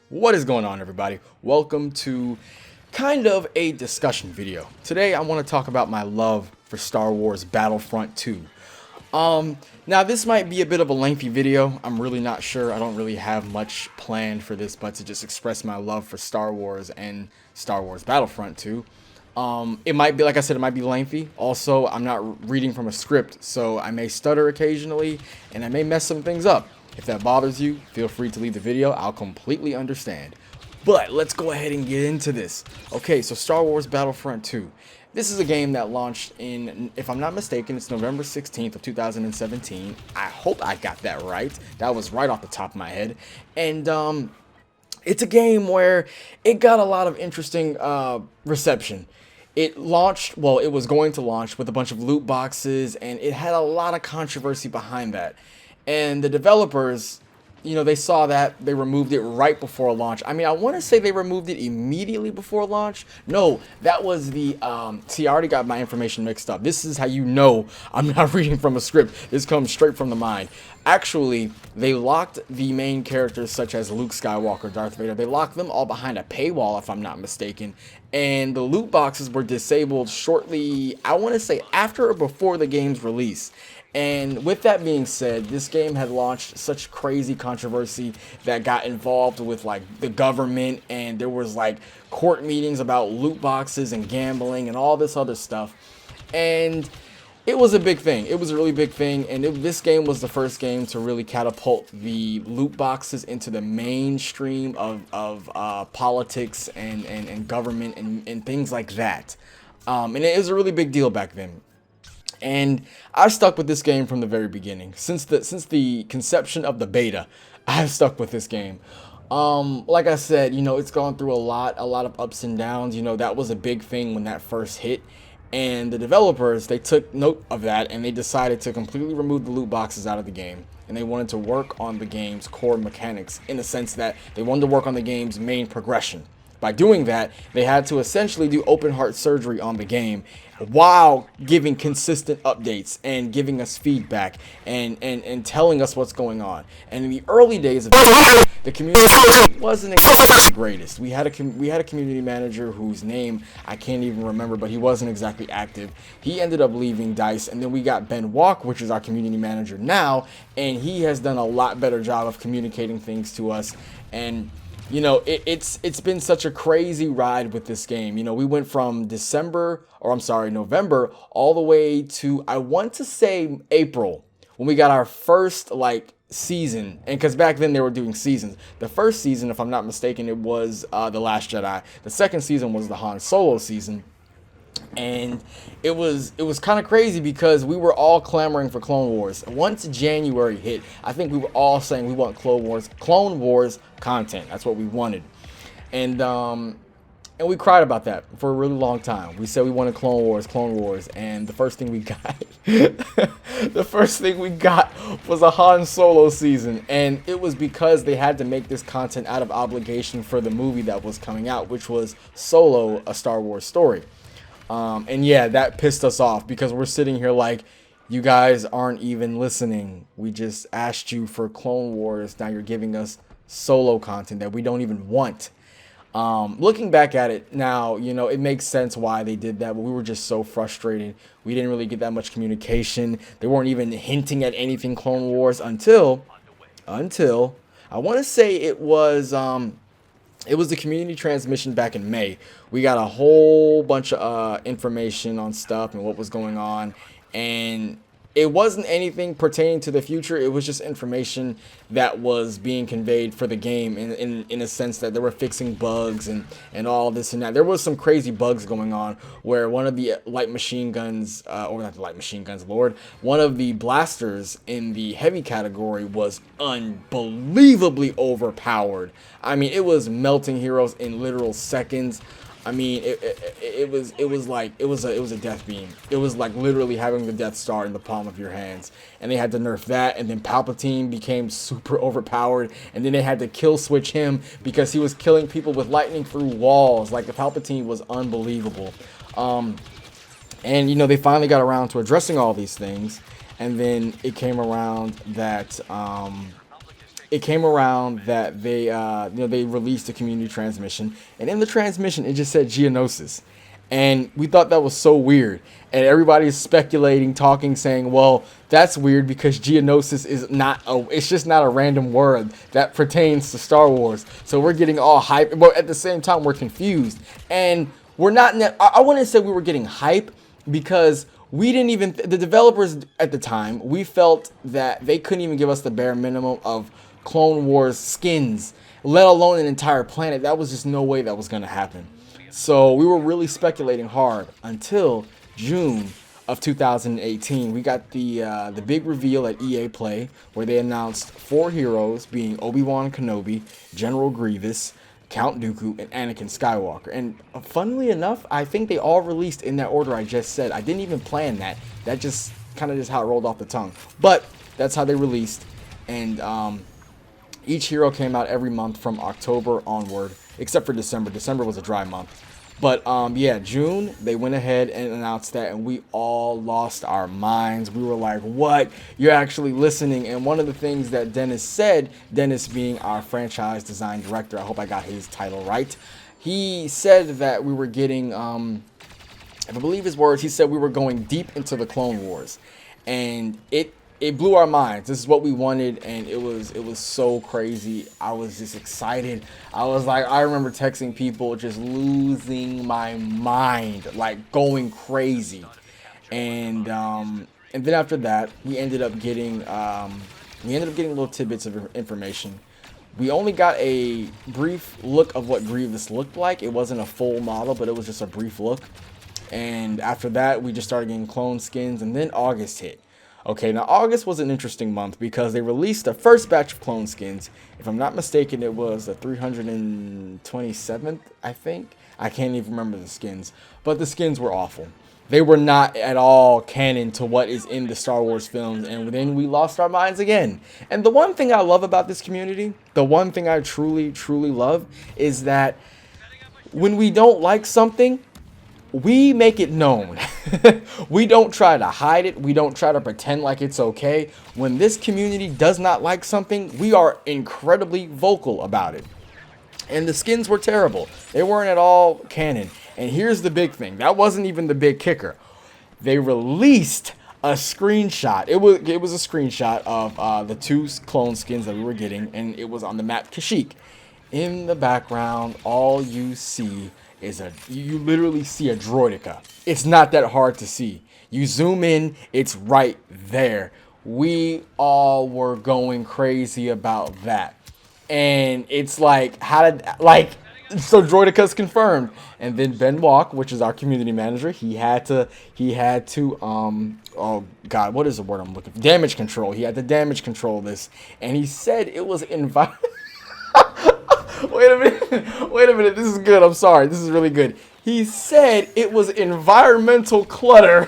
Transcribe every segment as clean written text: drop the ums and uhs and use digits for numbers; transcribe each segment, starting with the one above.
What is going on, everybody? Welcome to kind of a discussion video. Today I want to talk about my love for Star Wars Battlefront 2. Now this might be a bit of a lengthy video. I'm really not sure. I don't really have much planned for this, but to just express my love for Star Wars and Star Wars Battlefront 2. It might be, like I said, it might be lengthy. Also, I'm not reading from a script, so I may stutter occasionally and I may mess some things up. If that bothers you, feel free to leave the video. I'll completely understand. But let's go ahead and get into this. Okay, so Star Wars Battlefront 2. This is a game that launched in, if I'm not mistaken, it's November 16th of 2017. I hope I got that right. That was right off the top of my head. And it's a game where it got a lot of interesting reception. It launched, well, it was going to launch with a bunch of loot boxes, and it had a lot of controversy behind that. And the developers, they saw that, they removed it right before launch. I mean, I want to say they removed it immediately before launch. No, that was the, see, I already got my information mixed up. This is how you know I'm not reading from a script. This comes straight from the mind. Actually, they locked the main characters such as Luke Skywalker, Darth Vader. They locked them all behind a paywall, if I'm not mistaken. And the loot boxes were disabled shortly, I want to say after or before the game's release. And with that being said, this game had launched such crazy controversy that got involved with like the government, and there was like court meetings about loot boxes and gambling and all this other stuff. And it was a big thing. It was a really big thing. And this game was the first game to really catapult the loot boxes into the mainstream of politics and government and things like that. And it was a really big deal back then. And I stuck with this game from the very beginning. Since the conception of the beta, I've stuck with this game. Like I said, it's gone through a lot of ups and downs. That was a big thing when that first hit. And the developers, they took note of that and they decided to completely remove the loot boxes out of the game. And they wanted to work on the game's core mechanics, in the sense that they wanted to work on the game's main progression. By doing that, they had to essentially do open heart surgery on the game while giving consistent updates and giving us feedback and telling us what's going on. And in the early days of the community wasn't exactly the greatest. We had a community manager whose name I can't even remember, but he wasn't exactly active. He ended up leaving DICE, and then we got Ben Walk, which is our community manager now, and he has done a lot better job of communicating things to us. And it's been such a crazy ride with this game. We went from November, all the way to, I want to say, April, when we got our first, season. And because back then they were doing seasons. The first season, if I'm not mistaken, it was The Last Jedi. The second season was the Han Solo season. And it was kind of crazy because we were all clamoring for Clone Wars. Once January hit, I think we were all saying we want Clone Wars content. That's what we wanted. And we cried about that for a really long time. We said we wanted Clone Wars, and the first thing we got was a Han Solo season. And it was because they had to make this content out of obligation for the movie that was coming out, which was Solo: A Star Wars Story. And yeah, that pissed us off because we're sitting here like, you guys aren't even listening. We just asked you for Clone Wars. Now you're giving us Solo content that we don't even want. Looking back at it now, it makes sense why they did that, but we were just so frustrated. We didn't really get that much communication. They weren't even hinting at anything Clone Wars until I want to say it was the community transmission back in May. We got a whole bunch of information on stuff and what was going on, and it wasn't anything pertaining to the future. It was just information that was being conveyed for the game in a sense that they were fixing bugs and all this and that. There was some crazy bugs going on where one of the light machine guns, or not the light machine guns, Lord, one of the blasters in the heavy category was unbelievably overpowered. I mean, it was melting heroes in literal seconds. I mean, it was a death beam. It was like literally having the Death Star in the palm of your hands. And they had to nerf that, and then Palpatine became super overpowered, and then they had to kill switch him because he was killing people with lightning through walls. Like, the Palpatine was unbelievable. And they finally got around to addressing all these things, and then it came around that it came around that they released a community transmission, and in the transmission it just said Geonosis. And we thought that was so weird. And everybody's speculating, talking, saying, well, that's weird because Geonosis is it's just not a random word that pertains to Star Wars. So we're getting all hype, but at the same time, we're confused. And we're not, I wouldn't say we were getting hype because we didn't even, the developers at the time, we felt that they couldn't even give us the bare minimum of Clone Wars skins, let alone an entire planet. That was just no way that was going to happen. So we were really speculating hard until June of 2018. We got the big reveal at EA Play where they announced 4 heroes being Obi-Wan Kenobi, General Grievous, Count Dooku, and Anakin Skywalker. And funnily enough, I think they all released in that order I just said. I didn't even plan that. That just kind of just how it rolled off the tongue. But that's how they released. And each hero came out every month from October onward, except for December. December was a dry month. But yeah, June, they went ahead and announced that, and we all lost our minds. We were like, what? You're actually listening? And one of the things that Dennis said, Dennis being our franchise design director, I hope I got his title right, he said that we were getting, if I believe his words, he said we were going deep into the Clone Wars. And it blew our minds. This is what we wanted, and it was so crazy. I was just excited. I was like, I remember texting people, just losing my mind, like going crazy. And then after that, we ended up getting little tidbits of information. We only got a brief look of what Grievous looked like. It wasn't a full model, but it was just a brief look. And after that, we just started getting clone skins, and then August hit. Okay, now August was an interesting month because they released the first batch of clone skins. If I'm not mistaken, it was the 327th, I think. I can't even remember the skins, but the skins were awful. They were not at all canon to what is in the Star Wars films, and then we lost our minds again. And the one thing I love about this community, the one thing I truly, truly love, is that when we don't like something, we make it known. We don't try to hide it. We don't try to pretend like it's okay. When this community does not like something, we are incredibly vocal about it. And the skins were terrible. They weren't at all canon. And here's the big thing. That wasn't even the big kicker. They released a screenshot. It was a screenshot of the 2 clone skins that we were getting, and it was on the map Kashyyyk. In the background, all you see is you literally see a droideka. It's not that hard to see. You zoom in, it's right there. We all were going crazy about that. And it's like, so droideka's confirmed. And then Ben Walk, which is our community manager, he had to oh god, what is the word I'm looking for? Damage control. He had to damage control this. And he said it was Wait a minute, this is good, I'm sorry, this is really good. He said it was environmental clutter.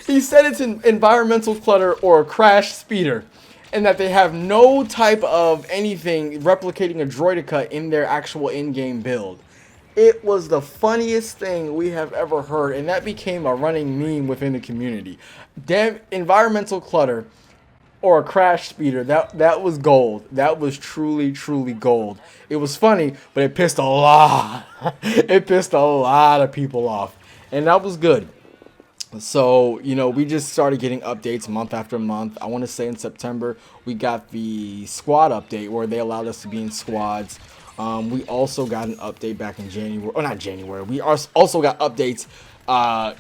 He said it's an environmental clutter or a crash speeder, and that they have no type of anything replicating a droideka in their actual in-game build. It was the funniest thing we have ever heard, and that became a running meme within the community. Damn, environmental clutter or a crash speeder, that was gold. That was truly, truly gold. It was funny, but it pissed a lot of people off, and that was good. So, we just started getting updates month after month. I want to say in September, we got the squad update where they allowed us to be in squads. We also got an update back in January, or not January. We also got updates.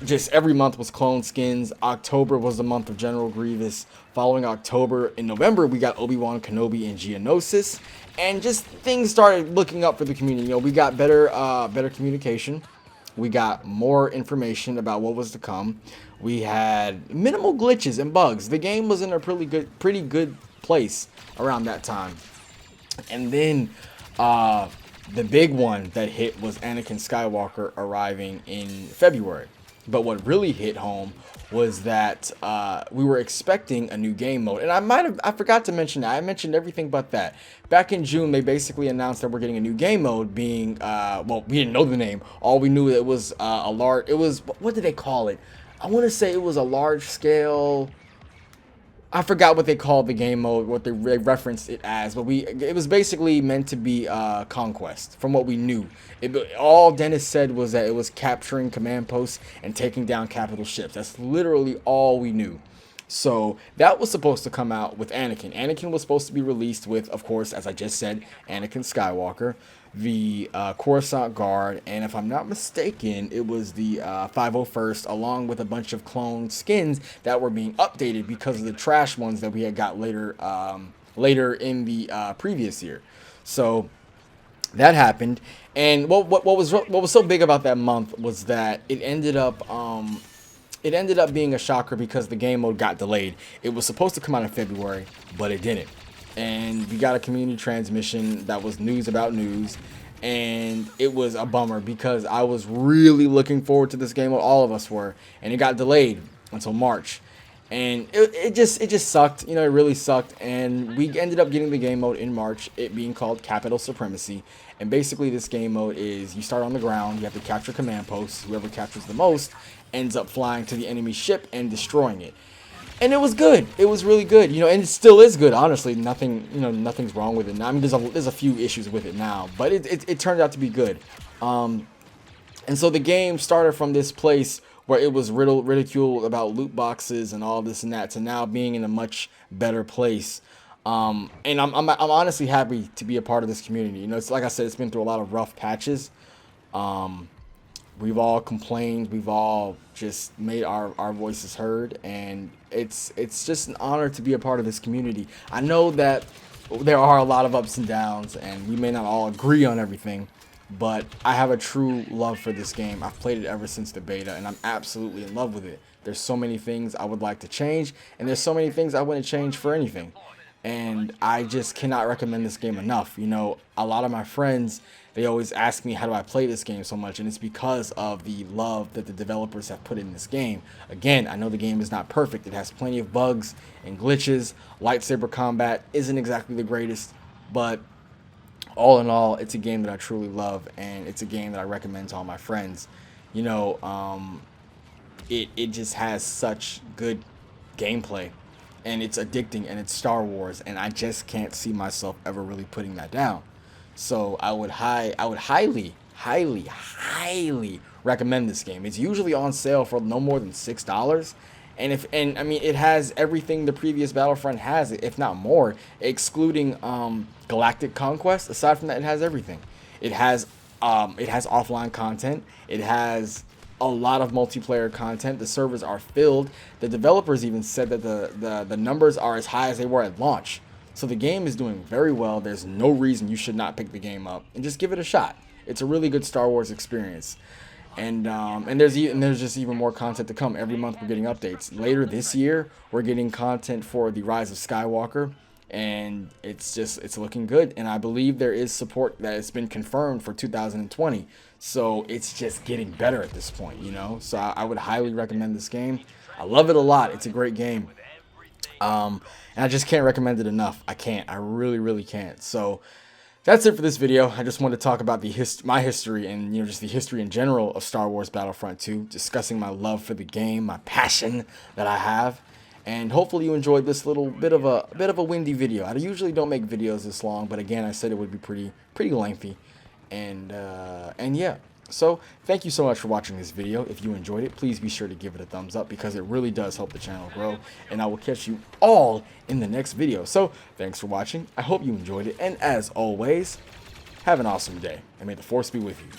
Just every month was clone skins. October was the month of General Grievous. Following October, in November, we got Obi-Wan Kenobi and Geonosis. And just things started looking up for the community. We got better communication. We got more information about what was to come. We had minimal glitches and bugs. The game was in a pretty good place around that time. And then the big one that hit was Anakin Skywalker arriving in February. But what really hit home was that we were expecting a new game mode. And I forgot to mention that. I mentioned everything but that. Back in June, they basically announced that we're getting a new game mode being, well, we didn't know the name. All we knew it was what did they call it? I want to say it was a large scale, I forgot what they called the game mode, what they referenced it as, but it was basically meant to be conquest from what we knew. All Dennis said was that it was capturing command posts and taking down capital ships. That's literally all we knew. So that was supposed to come out with Anakin. Anakin was supposed to be released with, of course, as I just said, Anakin Skywalker, the Coruscant Guard, and if I'm not mistaken, it was the 501st, along with a bunch of clone skins that were being updated because of the trash ones that we had got later, later in the previous year. So that happened, and what was so big about that month was that it ended up being a shocker because the game mode got delayed. It was supposed to come out in February, but it didn't. And we got a community transmission that was news about news, and it was a bummer because I was really looking forward to this game mode. All of us were, and it got delayed until March. And it just sucked, you know, it really sucked. And we ended up getting the game mode in March, it being called Capital Supremacy. And basically this game mode is you start on the ground, you have to capture command posts. Whoever captures the most ends up flying to the enemy ship and destroying it. And it was good. It was really good, you know, and it still is good. Honestly, nothing's wrong with it now. I mean, there's a few issues with it now, but it turned out to be good. And so the game started from this place where it was ridiculed about loot boxes and all this and that, to now being in a much better place. And I'm honestly happy to be a part of this community. You know, it's like I said, it's been through a lot of rough patches. We've all complained, we've all just made our voices heard, and it's just an honor to be a part of this community. I know that there are a lot of ups and downs, and we may not all agree on everything, but I have a true love for this game. I've played it ever since the beta, and I'm absolutely in love with it. There's so many things I would like to change, and there's so many things I wouldn't change for anything. And I just cannot recommend this game enough. You know, a lot of my friends, they always ask me, how do I play this game so much? And it's because of the love that the developers have put in this game. Again, I know the game is not perfect. It has plenty of bugs and glitches. Lightsaber combat isn't exactly the greatest, but all in all, it's a game that I truly love, and it's a game that I recommend to all my friends. You know, it just has such good gameplay, and it's addicting, and it's Star Wars, and I just can't see myself ever really putting that down. So I would highly recommend this game. It's usually on sale for no more than $6. And I mean, it has everything the previous Battlefront has, if not more, excluding Galactic Conquest. Aside from that, it has everything. It has offline content. It has a lot of multiplayer content. The servers are filled. The developers even said that the numbers are as high as they were at launch. So the game is doing very well. There's no reason you should not pick the game up and just give it a shot. It's a really good Star Wars experience. And there's just even more content to come. Every month we're getting updates. Later this year, we're getting content for the Rise of Skywalker, and it's looking good. And I believe there is support that has been confirmed for 2020. So it's just getting better at this point, you know. So I would highly recommend this game. I love it a lot. It's a great game. And I just can't recommend it enough. I can't. I really can't. So that's it for this video. I just wanted to talk about my history and, you know, just the history in general of Star Wars Battlefront 2, discussing my love for the game, my passion that I have. And hopefully you enjoyed this little bit of a windy video. I usually don't make videos this long, but again, I said it would be pretty lengthy. And yeah. So thank you so much for watching this video. If you enjoyed it, please be sure to give it a thumbs up, because it really does help the channel grow. And I will catch you all in the next video. So thanks for watching. I hope you enjoyed it. And as always, have an awesome day, and may the Force be with you.